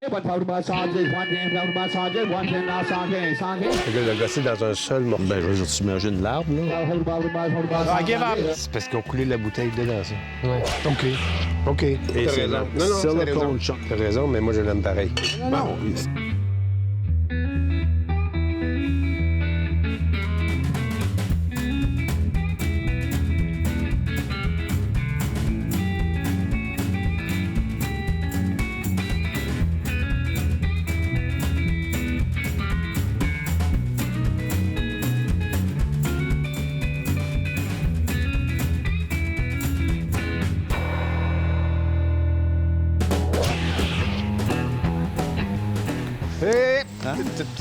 Le gosser dans un seul morceau. Ben, je t'imagine l'arbre, là. Ah, give up! C'est parce qu'ils ont coulé la bouteille dedans, ça. Ouais. OK. Et T'as c'est raison. Non, C'est t'as le raison. con de chant. T'as raison, mais moi, je l'aime pareil. Non.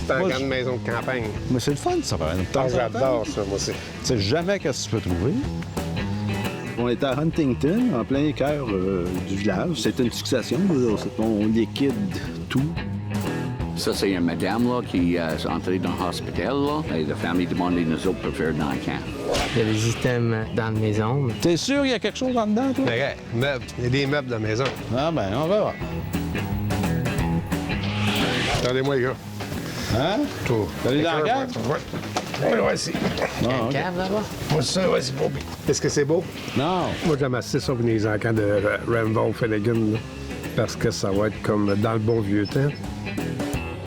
C'est en grande maison de campagne. Mais c'est le fun, ça, par exemple. Ah, j'adore ça, moi aussi. Tu sais jamais qu'est-ce que tu peux trouver. On était à Huntington, en plein cœur du village. C'était une succession. On liquide tout. Ça, c'est une madame là, qui est entrée dans l'hôpital. Et la famille demandait nous autres pour faire dans le camp. Il y a des items dans la maison. T'es sûr qu'il y a quelque chose en dedans, toi? Mais regarde, meubles. Il y a des meubles dans la maison. Ah, ben, on verra. Attendez-moi, les gars. Hein? Tout. T'as allé dans la cave? Ouais, c'est. Non, OK. Cave là-bas? Moi, ça, ouais, c'est beau. Est-ce que c'est beau? Non. Moi, j'aime assez ça pour les encans de Rambo Finnegan, là, parce que ça va être comme dans le bon vieux temps.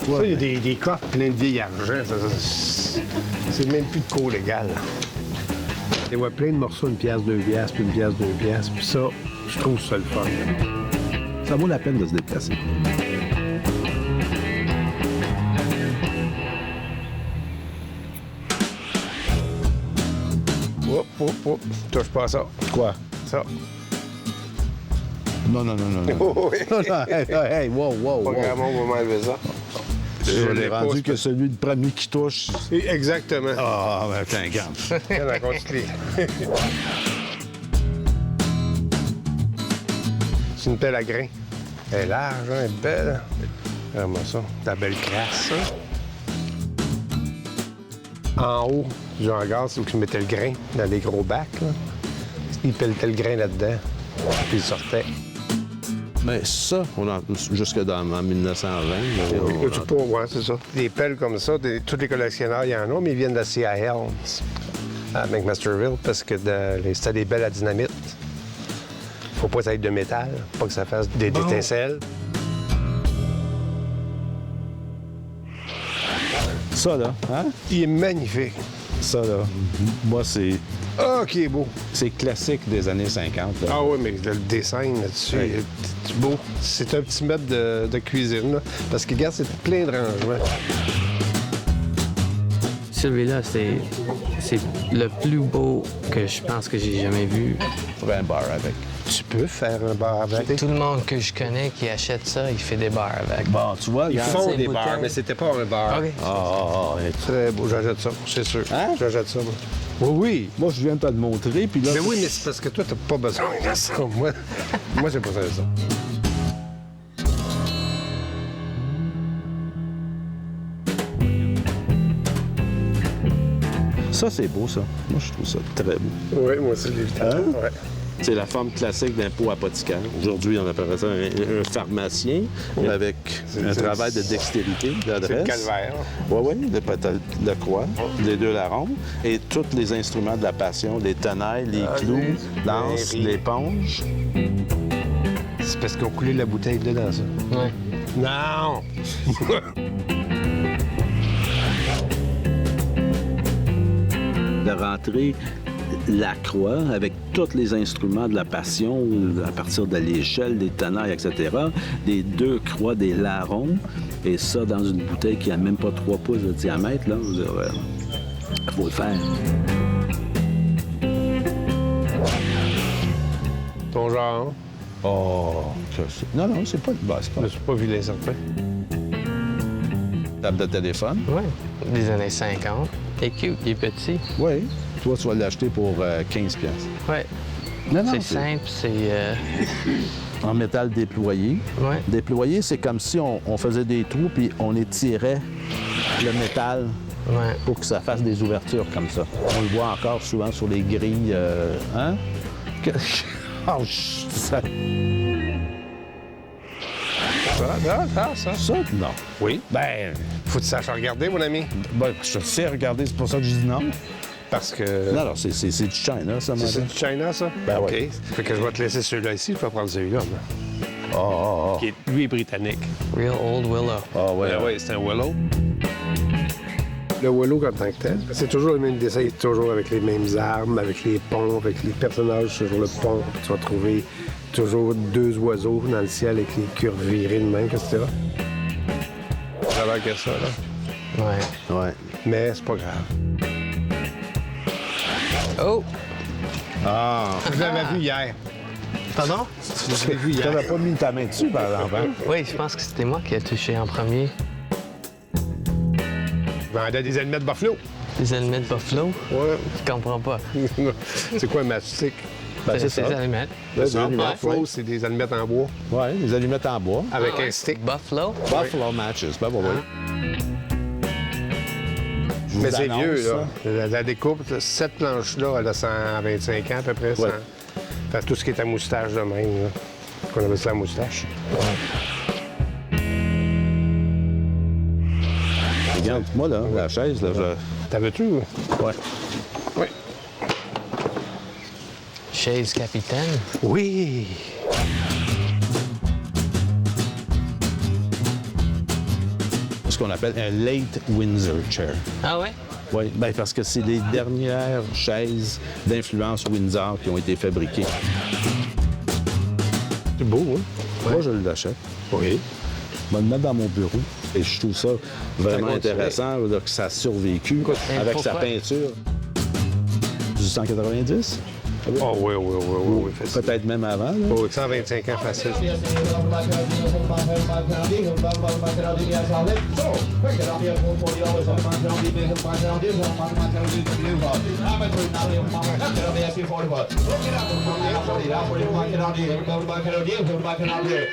Ça, il y a des coffres pleins de vieilles argent. C'est même plus de cours légal. Il y a plein de morceaux, 1 pièce, 2 pièces, puis 1 pièce, 2 pièces. Puis ça, je trouve ça le fun. Ça vaut la peine de se déplacer. Hop. Touche pas à ça. Quoi? Ça. Non. Oh, oui. Non, hey, wow. Pas grand monde va m'enlever ça. Je l'ai rendu que celui de premier qui touche. Exactement. Ah, ben, t'es grave. On continue. C'est une pelle à grains. Elle est large, hein, elle est belle. Regarde-moi ça. Ta belle crasse, hein? En haut du hangar, c'est où ils mettaient le grain, dans les gros bacs, là. Ils pelletaient le grain là-dedans, puis ils sortaient. Mais ça, jusque dans en 1920. Ouais, c'est ça. Des pelles comme ça, tous les collectionneurs, il y en a, mais ils viennent de la CIL à McMasterville parce que c'était des belles à dynamite. Faut pas que ça ait de métal, pas que ça fasse des étincelles. Ça, là, hein? Il est magnifique. Ça, là, moi, c'est... Ah, qui est beau. C'est classique des années 50. Là. Ah oui, mais le dessin là-dessus, c'est beau. C'est un petit meuble de cuisine, là, parce que, regarde, c'est plein de rangements. Celui-là, c'est le plus beau que je pense que j'ai jamais vu. Pour un bar avec. Tu peux faire un bar avec. Tout le monde que je connais qui achète ça, il fait des bars avec. Bon, tu vois, Ils regarde, font c'est des bouteille. bars, mais c'était pas un bar. OK. Très beau, j'achète ça, c'est sûr. Hein? J'achète ça, moi. Oui. Moi, je viens de te le montrer, puis là... Mais oui, mais c'est parce que toi, t'as pas besoin de ça. Moi, j'ai pas besoin de ça. Ça, c'est beau, ça. Moi, je trouve ça très beau. Oui, moi aussi, je l'ai vu tantôt. Hein? Ouais. C'est la forme classique d'un pot apothicaire. Aujourd'hui, on appellerait ça un pharmacien avec un travail de dextérité, d'adresse. C'est le calvaire. Oui, le croix, les deux larrons, et tous les instruments de la passion, les tenailles, les clous, l'anse, l'éponge. C'est parce qu'ils ont coulé la bouteille dedans, ça. Ouais. Non! De rentrer la croix avec tous les instruments de la passion, à partir de l'échelle, des tenailles, etc., des deux croix, des larrons, et ça dans une bouteille qui n'a même pas 3 pouces de diamètre, là, il faut le faire. Ton genre? Oh, non, c'est pas le bas, c'est Je pas me suis pas vu les certain. table de téléphone. Ouais. Des années 50. Il est cute, il est petit. Oui. Toi, tu vas l'acheter pour 15$. Ouais. Non, C'est simple, c'est... En métal déployé. Ouais. Déployé, c'est comme si on faisait des trous puis on étirait le métal Ouais. pour que ça fasse des ouvertures comme ça. On le voit encore souvent sur les grilles. Hein? Oh, ça... Ça. Ça, non. Oui. Ben, Faut que tu saches regarder, mon ami. je sais regarder, c'est pour ça que je dis non. Parce que... Non, c'est du China, ça, C'est madame. du China, ça? Ben OK. oui. Fait que je vais te laisser celui-là ici. Je vais prendre celui-là. Ah, Lui est britannique. Real Old Willow. ah, ouais. Oui, c'est un Willow. Le Willow, en tant que tel, c'est toujours le même dessin, toujours avec les mêmes armes, avec les ponts, avec les personnages sur le pont. Tu vas trouver toujours deux oiseaux dans le ciel avec les curves virées de même, etc. Ça a l'air que ça, là. Ouais. Ouais. Mais c'est pas grave. Oh! Ah, Je l'avais vu hier. Pardon? Je l'ai vu tu hier. n'avais pas mis ta main dessus, par exemple, hein? Oui, je pense que c'était moi qui ai touché en premier. Je vendais des allumettes Buffalo. Les allumettes Buffalo? Ouais. Je comprends pas. C'est quoi un matchstick? Ben, c'est C'est ça. des allumettes. C'est ça. Buffalo, c'est des allumettes en bois Ouais, les allumettes en bois. avec un stick. Buffalo? Buffalo Matches, ben oui. Je Mais vous c'est annonce, vieux, ça. là. La découpe, cette planche-là, elle a 125 ans à peu près. Ouais. Fait tout ce qui est à moustache de même, là. Qu'on appelle ça la moustache. Regarde, moi, là, la chaise, là, T'as vu-tu? Ouais. Oui. Chaise capitaine? Oui! Ce qu'on appelle un late Windsor chair. Ah ouais? Oui, ben parce que c'est les dernières chaises d'influence Windsor qui ont été fabriquées. C'est beau, hein? Moi, je l'achète. Oui. Je vais le mettre dans mon bureau. Et je trouve ça vraiment Ça intéressant là, que ça a survécu avec sa pourquoi? peinture. Du 190? Oh oui, facile. Peut-être même avant. Là. Oh, 125 ans facile.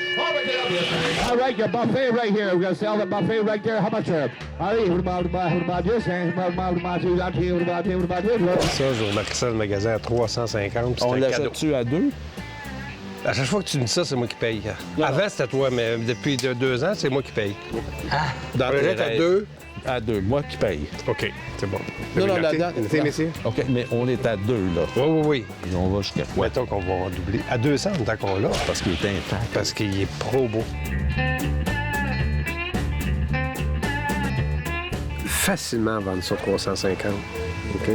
All right, your buffet right here. We're gonna sell the buffet right there. How much? Allez, Ça, j'ai remarqué ça dans le magasin à 350. On C'était un cadeau. l'achète-tu à deux? À chaque fois que tu me dis ça, c'est moi qui paye. Avant, c'était toi, mais depuis 2 ans, c'est moi qui paye. Dans On l'achète à 2. À deux. Moi qui paye. OK, c'est bon. Non, non, Notez, là-dedans. notez, messieurs? OK, mais on est à deux, là. Oui. Et on va jusqu'à quoi? Mettons qu'on va doubler. À 200, tant qu'on l'a. Parce qu'il est intact. Parce qu'il est pro beau. Facilement vendre ça 350. OK?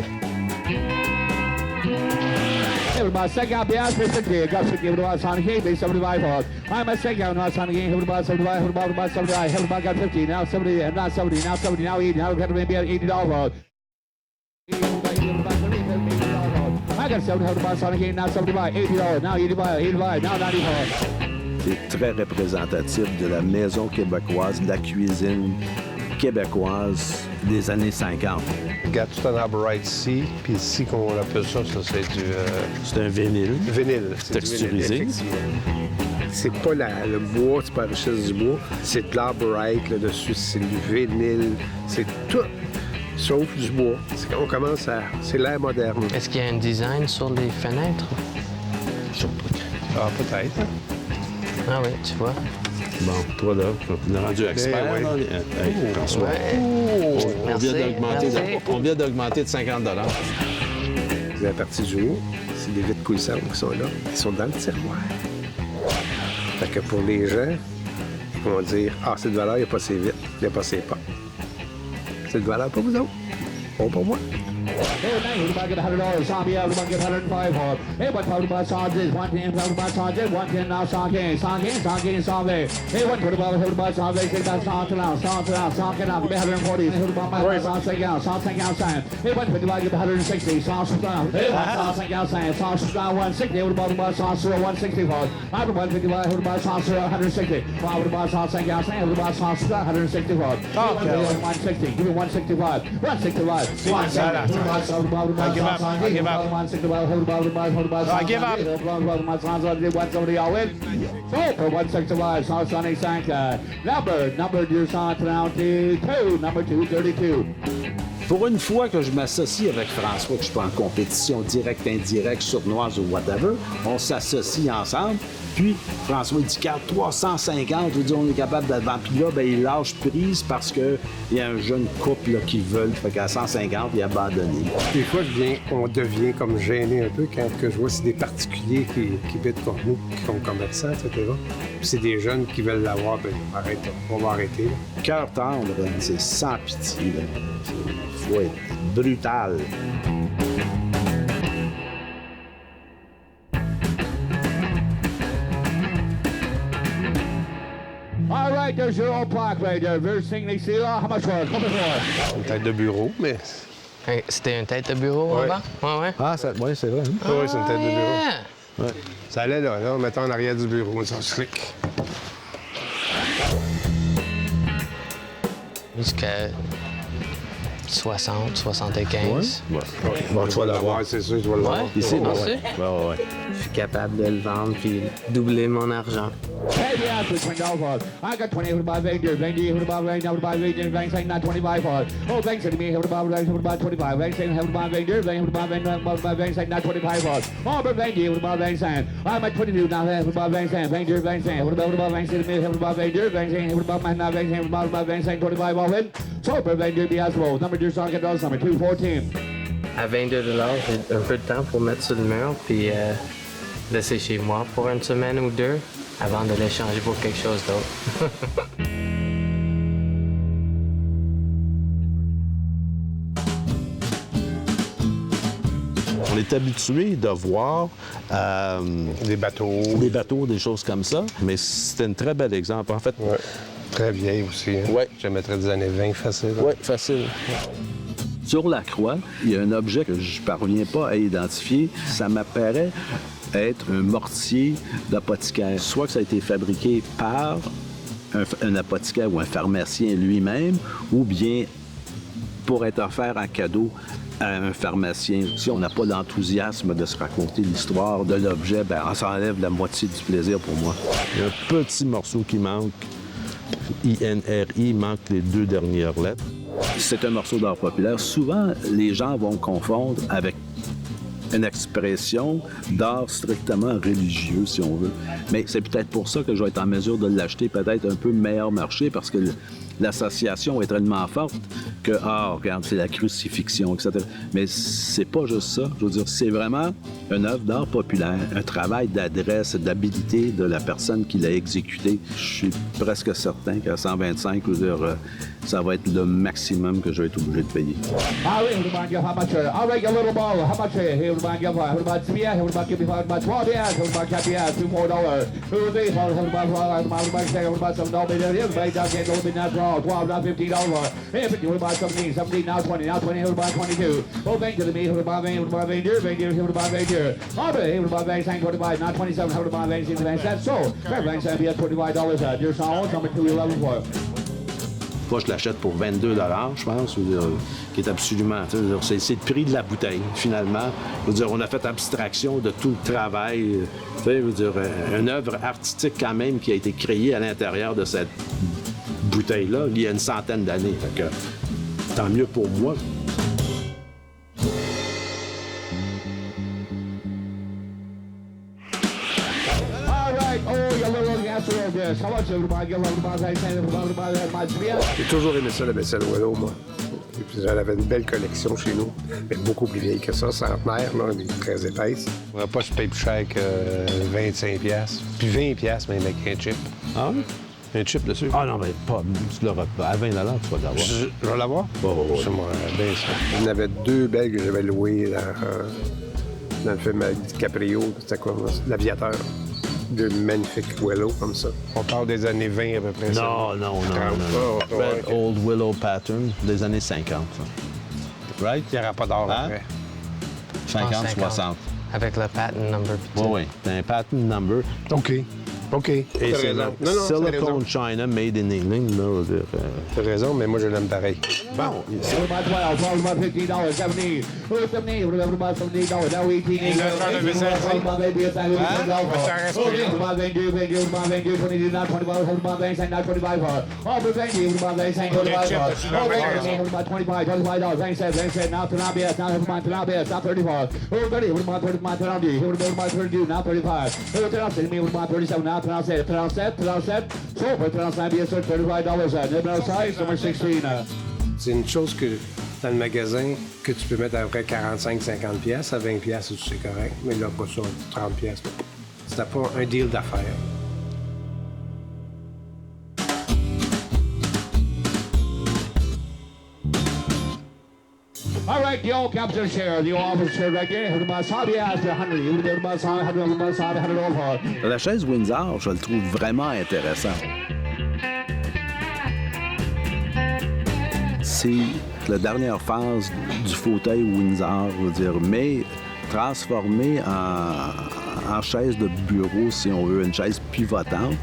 Everybody, second out behind for 60. Got 60. Everybody, Sonic King, base 75 for. I'm a second out, not Sonic King. Everybody, 75. Everybody, 75. Everybody got 50. Now 70. And not 70. Now 70. Now 80. Now we're going to be at $80. I got 70. Everybody, Sonic King. Now 75. $80. Now 85. 85. Now 94. C'est très représentatif de la maison québécoise, de la cuisine québécoise des années 50. Regarde, tout en arborite ici, puis ici, qu'on appelle ça, c'est du C'est un vinyle. vinyle. C'est du Texturisé. vinyle, effectivement. C'est pas le bois, c'est pas la richesse du bois, c'est de l'arborite là dessus, c'est du vinyle, c'est tout, sauf du bois. On commence à... C'est l'ère moderne. Est-ce qu'il y a un design sur les fenêtres? Ah, peut-être. Ah oui, tu vois. Bon, toi, là, on est rendu expert, ouais. là. Hey, François. On Merci, vient d'augmenter merci. on vient d'augmenter de 50 La partie du haut, c'est des vitres coulissantes qui sont là. Ils sont dans le tiroir. Fait que pour les gens, ils vont dire « Ah, cette valeur, il n'y a pas ses vitres, il n'y a pas ses pas. » Cette valeur pour vous autres, pas pour moi. Everybody get $100. Zombie, everybody get 105 for. Everybody talking about songs. 110, talking about songs. 110 now, song game, zombie. Everyone put about zombie. Take that song to now, song now. Give me 140. Put about my song, take out, sign. Everyone put about 160. Song down. Song out, sign. Song down 160. Everybody about song 160 for. I would about 55. Put about song 160. I would about song out, sign. Everybody song 160 for. 160. Give me 165. 165. 170. I give up. I give up. I give up. 170 all in. So for 165, Sonic Sanka. Number your song down to 2, number 232. Pour une fois que je m'associe avec François, que je suis pas en compétition directe, indirecte, sournoise ou whatever, on s'associe ensemble. Puis François il dit qu'à 350, je veux dire, on est capable de vendre. Puis là, ben, il lâche prise parce qu'il y a un jeune couple là, qui veulent. Fait qu'à 150, il a abandonné. Des fois, on devient comme gêné un peu quand que je vois c'est des particuliers qui habitent comme nous, qui sont commerçants, etc. Puis c'est des jeunes qui veulent l'avoir, ben on va arrêter. Là. Cœur tendre, c'est sans pitié. Il faut être brutal. All right, there's your old plaque right there. Very singly seal. How much was it? Come before. Une tête de bureau, mais... Hey, c'était une tête de bureau Ouais. avant? Ouais. Ah, oui, c'est vrai. Hein? Oui, c'est une tête de bureau. Yeah. Ouais. Ça allait là, on mettait en arrière du bureau, ça slick. Jusqu'à 60, 75. Ouais. Bon, tu vas l'avoir, c'est sûr, tu vas l'avoir. Ouais. Ici, Ah, ouais. c'est? Ouais. Je suis capable de le vendre puis doubler mon argent. Hey, yeah, for $20 for it. I got 20 who buy Vader. Vader who buy Vader. Who buy Vader. Bank saying not 25 for it. Oh, bank said to me who buy Vader. Who buy 25. Bank saying who buy Vader. Bank who buy Vader. Who buy Bank saying not 25 for it. Oh, but Vader who buy Bank saying I'm at 22 now. Who buy Bank saying Vader. Bank saying who buy Bank saying to me who buy Vader. Bank saying who buy my now. Bank saying who buy Bank saying 25 for it. So, but Vader be as well. Number 2 song dollars. Number 214. À 22 $, j'ai un peu de temps pour mettre sur le mur puis laisser chez moi pour une semaine ou deux avant de l'échanger pour quelque chose d'autre. On est habitué de voir Des bateaux. des bateaux, des choses comme ça, mais c'était un très bel exemple. En fait, Ouais. Très vieille aussi. Hein? Ouais. Je mettrais des années 20 facile. ouais, facile. Sur la croix, il y a un objet que je ne parviens pas à identifier. Ça m'apparaît être un mortier d'apothicaire. Soit que ça a été fabriqué par un apothicaire ou un pharmacien lui-même, ou bien pour être offert en cadeau à un pharmacien. Si on n'a pas l'enthousiasme de se raconter l'histoire de l'objet, ben on s'enlève la moitié du plaisir pour moi. Il y a un petit morceau qui manque. INRI manque les 2 dernières lettres. C'est un morceau d'art populaire. Souvent, les gens vont confondre avec une expression d'art strictement religieux, si on veut. Mais c'est peut-être pour ça que je vais être en mesure de l'acheter peut-être un peu meilleur marché, parce que l'association est tellement forte que, regarde, c'est la crucifixion, etc. Mais c'est pas juste ça. Je veux dire, c'est vraiment une œuvre d'art populaire, un travail d'adresse, d'habilité de la personne qui l'a exécuté. Je suis presque certain qu'à 125, je veux dire, ça va être le maximum que je vais être obligé de payer. All right, who buy how much? All right, a little ball. How much? Who buy give? Who buy to me? Who buy give me 12? Yeah, who buy cap? Yeah, $2 more. Who they? Who buy? Who buy say? Who buy some $1? Everybody does get a little bit not wrong. $12, not $15. Hey, who buy 17, now 20, now 20. Who buy 22? Oh, bank to me. Who buy Vader? Who buy Vader? Who buy Vader? All right, who buy Vader? Saying 25, not 27. Who buy Vader? That's so. Fair bank saying be at $25. Your song number 211 for. Moi, je l'achète pour 22 $, je pense, qui est absolument... C'est le prix de la bouteille, finalement. Je veux dire, on a fait abstraction de tout le travail. Je veux dire, une œuvre artistique, quand même, qui a été créée à l'intérieur de cette bouteille-là il y a une centaine d'années. Fait que, tant mieux pour moi. All right, oh, your little casserole dish. How much? Who buy give? Who buy saying? Who buy my J'ai toujours aimé ça, la vaisselle Willow, moi. Et puis j'en avais une belle collection chez nous, mais beaucoup plus vieille que ça, centenaire, là, mais très épaisse. On n'a pas ce paper check 25$, puis 20$ même avec un chip. Ah oui? Un chip dessus. Ah non, mais pas... Tu l'auras pas. À 20 $, tu vas l'avoir. Je vais l'avoir? oui. C'est moi, bien ça. Il y en avait 2 belles que j'avais louées dans le film DiCaprio, c'était quoi, L'Aviateur. 2 magnifiques Willow comme ça. On parle des années 20 à peu près. Non. Red Old Willow Pattern des années 50. Ça. Right? Il n'y aura pas d'or Hein? après. 50, 50. 60. Avec le patent number. Oui, oui. C'est un patent number. OK. OK. Et T'as c'est raison. Non, non, t'as raison. Silicone China, made in England. Là, on va dire, T'as raison, mais moi, je l'aime pareil. Bon, About 12, about $15, 70. Oh, 70, about $70, now 18. Il a fait le message. About $20, about $22, $22, not $25, about $20, not $25. Oh, but $20, about $25, $25. About $25, $25, $27, now $25, now $25, now $35. Oh, $30, about $30, about $32, now $35. Oh, $37, about $37, now $37. So, for $35, $35, number size, number 16. C'est une chose que dans le magasin, que tu peux mettre à peu près 45-50 pièces, à 20 pièces, c'est correct. Mais là, pas sur 30 pièces. C'était pas un deal d'affaires. All right, the old captain chair, the old office chair right there. Who about Sabi asked 100. You would about Sabi 100 over. La chaise Windsor, je le trouve vraiment intéressant. C'est la dernière phase du fauteuil Windsor, je veux dire, mais transformé en chaise de bureau, si on veut, une chaise pivotante.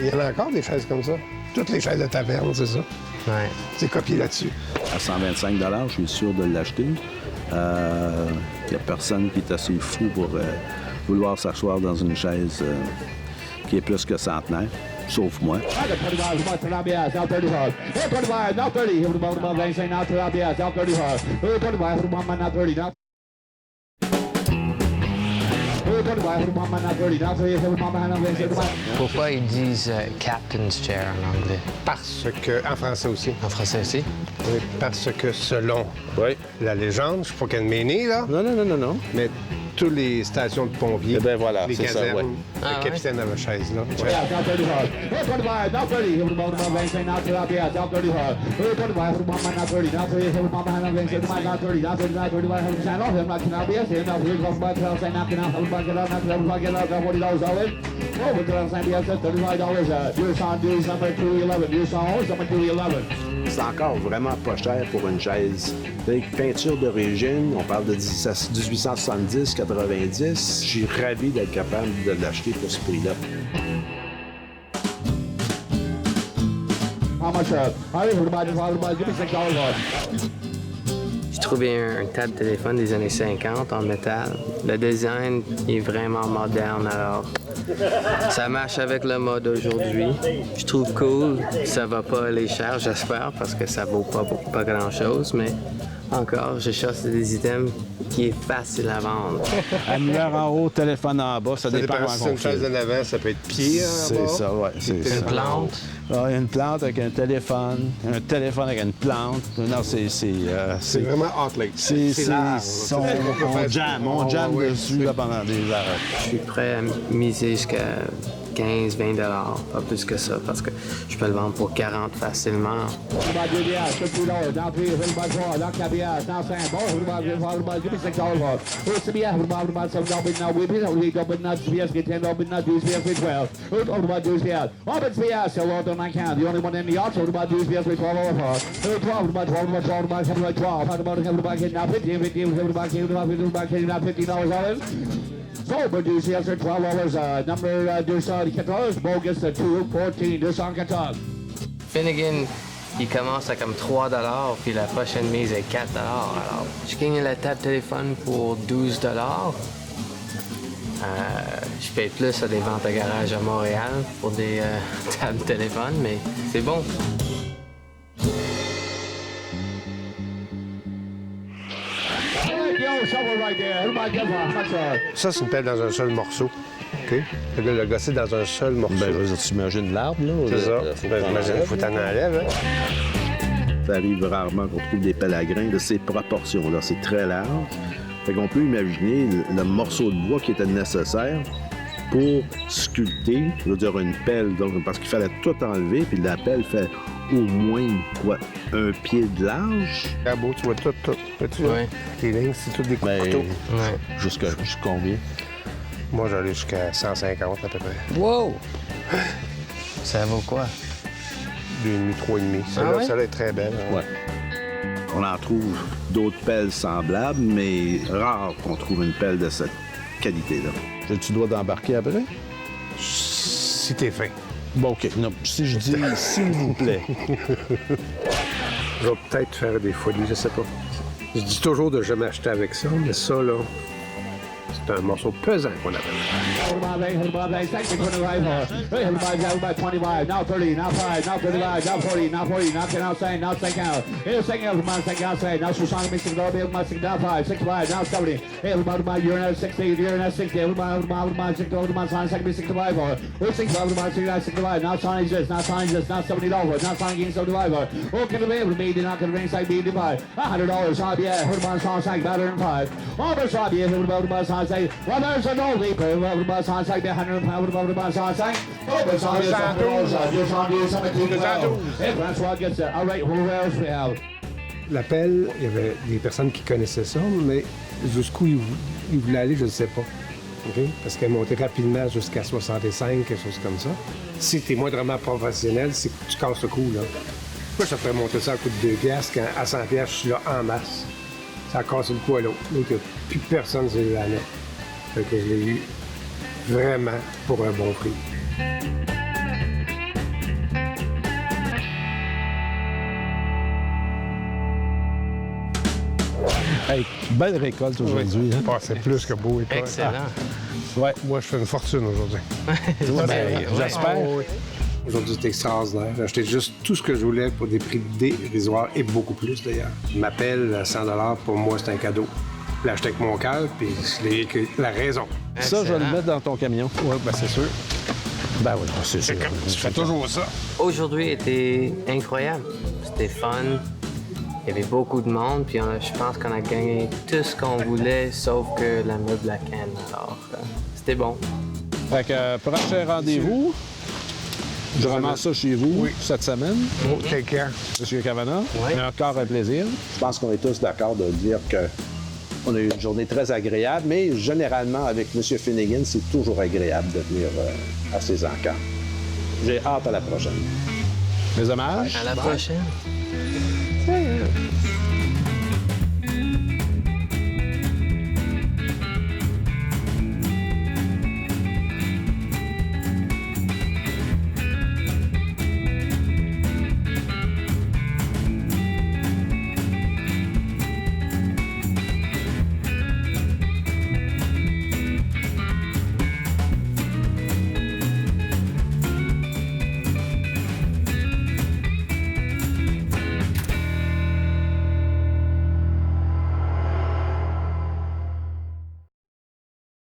Il y en a encore des chaises comme ça. Toutes les chaises de taverne, c'est ça. Ouais. C'est copié là-dessus. À 125 $, je suis sûr de l'acheter. Il n'y a personne qui est assez fou pour vouloir s'asseoir dans une chaise qui est plus que centenaire, sauf moi. 25, about Talabias, now 35. 25, now 30. He would about saying now Talabias, now 35. 25, now 30. Now 25, Pourquoi ils disent Captain's Chair en anglais? Parce que, en français aussi. En français aussi? Oui, parce que selon oui. la légende, je ne suis pas qu'un méné, là, Non. mais toutes les stations de pompiers, Eh ben voilà, les c'est ça, casernes, ouais. le capitaine avait chaise, là. Ouais. Yeah, now 35. 25, now 30. He would about saying now Talabias, now 35. 25, now 30. Now 30, he would about now 30. Now 30, now 35. Now 35, now Talabias, now 35, now $40. Oh, but $35, $35. Your song dues number 211. Your song number 211. C'est encore vraiment pas cher pour une chaise. Peinture d'origine, on parle de 1870, 90. Je suis ravi d'être capable de l'acheter pour ce prix-là. How much? Give me $6. J'ai trouvé un tas de téléphone des années 50 en métal. Le design est vraiment moderne, alors ça marche avec le mode aujourd'hui. Je trouve cool. Ça va pas aller cher, j'espère, parce que ça vaut pas grand-chose, mais encore, je cherche des items qui est facile à vendre. Annuaire en haut, téléphone en bas, ça dépend Si c'est une chaise de l'avant, ça peut être pied en C'est bas. ça, oui. C'est ça. Une plante. Ah, une plante avec un téléphone avec une plante. Non, c'est vraiment hot, like. C'est large. on jam dessus là, pendant des heures. Je suis prêt à miser jusqu'à 15-20 $, pas plus que ça, parce que je peux le vendre pour 40 facilement. So, produce yes, $12. Number $14, bogus 214, 214. Finnegan, il commence à comme 3 $, puis la prochaine mise est 4 $. Alors, je gagne la table téléphone pour 12 $. Je paye plus à des ventes à garage à Montréal pour des tables téléphone, mais c'est bon. Ça, c'est une pelle dans un seul morceau. OK? Le gars l'a gossé dans un seul morceau. Ben, tu imagines l'arbre, là? c'est ça. Faut Ben, j'imagine qu'il faut t'en enlèves. Hein? Ça arrive rarement qu'on trouve des pelles à grains de ces proportions-là. C'est très large. Fait qu'on peut imaginer le morceau de bois qui était nécessaire pour sculpter, je veux dire une pelle, donc, parce qu'il fallait tout enlever, puis la pelle fait au moins, quoi, un pied de large. Ah beau, tu vois tout. Vois-tu, Ouais. les lignes, c'est tout des coups de couteau. Ouais. Jusqu'à combien? Moi, j'allais jusqu'à 150 à peu près. Wow! Ça vaut quoi? 2,5, 3,5. Celle-là, ouais? celle-là est très belle. Hein? Ouais. On en trouve d'autres pelles semblables, mais rare qu'on trouve une pelle de cette qualité-là. Tu dois d'embarquer après? si t'es fin. Bon, OK. Non, si je dis « s'il vous plaît Je vais peut-être faire des folies, je sais pas. Je dis toujours de jamais acheter avec ça, mais ça, là, c'est un morceau pesant qu'on appelle. Second 25 for 25, now 30, now 5, now 35, now 40, now 40, now 10 outside, now second out. Here's second out, my second outside, now Susan missing the bill, my second down 5, 65, now 70. Hey, everybody, you're in 60, you're in 60, everybody, my 60, my sign, second, 65 for. We're 65, my 65, now sign exists, now sign exists, now $70, now sign again 75 for. Oh, can the be be not going to ring side be divide. $100, Javier, heard my song, sang better than 5. All the Javier, heard about my song, say, well, there's an old leaper, over my song, say, 100 pound, over my song, sang. Oh, but song is Hey, Francois gets it. All right, who else we have? L'appel, il y avait des personnes qui connaissaient ça, mais jusqu'où ils voulaient aller, je ne sais pas. OK? Parce qu'elle montait rapidement jusqu'à 65, quelque chose comme ça. Si tu es moindrement professionnel, c'est que tu casses le coup, là. Moi, je te ferais monter ça à coût de 2 piastres, quand à 100 piastres, je suis là en masse. Ça a cassé le coup à l'autre. Donc, il n'y a plus personne sur la note. Fait que je l'ai eu vraiment pour un bon prix. Hey, belle récolte aujourd'hui. Hein? Ah, c'est plus que beau. École. Excellent. Ouais. Moi, je fais une fortune aujourd'hui. Ben, j'espère. Aujourd'hui, c'est extraordinaire. J'ai acheté juste tout ce que je voulais pour des prix dérisoires et beaucoup plus, d'ailleurs. Il m'appelle à 100 $, pour moi, c'est un cadeau. Je l'ai acheté avec mon cœur, puis je l'ai écrit la raison. Ça, je vais le mettre dans ton camion. Oui, bien, c'est sûr. Ben oui, c'est sûr. Je fais toujours ça. Aujourd'hui était incroyable. C'était fun. Il y avait beaucoup de monde, puis je pense qu'on a gagné tout ce qu'on voulait, sauf que la meuble à canne. Alors, c'était bon. Fait que prochain rendez-vous, je ramasse ça chez vous cette semaine. Oh, take care. Monsieur Cavana, Oui. encore un plaisir. Je pense qu'on est tous d'accord de dire qu'on a eu une journée très agréable, mais généralement, avec M. Finnegan, c'est toujours agréable de venir à ces encans. J'ai hâte à la prochaine. Mes hommages. À la prochaine.